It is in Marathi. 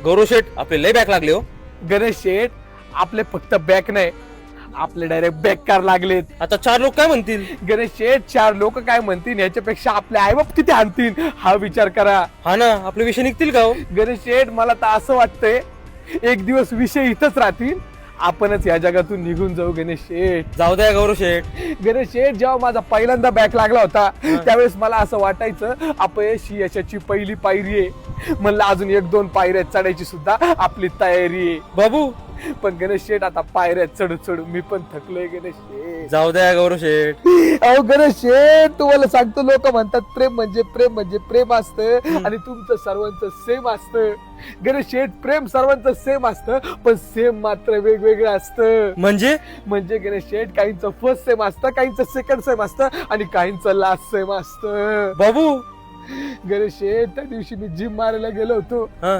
गौरव शेठ आपले लय बॅक लागले हो. गणेश शेठ आपले फक्त बॅक नाही, आपले डायरेक्ट बॅककार लागलेत. आता 4 लोक काय म्हणतील? गणेश शेठ 4 लोक काय म्हणतील याच्यापेक्षा आपले आईबाप किती आणतील हा विचार करा. हा ना, आपले विषय निघतील का हो? गणेश शेठ मला तर असं वाटतंय एक दिवस विषय इथंच राहतील, आपणच या जगातून निघून जाऊ. गणेश शेठ जाऊ द्या गौरव शेठ. गणेश शेठ जेव्हा माझा पहिल्यांदा बॅक लागला होता त्यावेळेस मला असं वाटायचं अपयश ही यशाची पहिली पायरी आहे. म्हणलं अजून 1-2 पायऱ्या चढायची सुद्धा आपली तयारी आहे. बाबू पण गणेश शेठ आता पायऱ्या चढू चढू मी पण थकलोय. गणेश शेठ जाऊ द्या गौरव शेठ. अहो गणेश शेठ तुम्हाला सांगतो, लोक म्हणतात प्रेम म्हणजे प्रेम असतं आणि तुमचं सर्वांचं सेम असतं. गणेश शेठ प्रेम सर्वांचं सेम असतं, पण सेम मात्र वेगवेगळं असतं. म्हणजे गणेश शेठ काहींचं फर्स्ट सेम असतं, काहींचं सेकंड सेम असतं आणि काहींचं लास्ट सेम असतं. बाबू गणेश शेठ त्या दिवशी मी जिम मारायला गेलो होतो. हा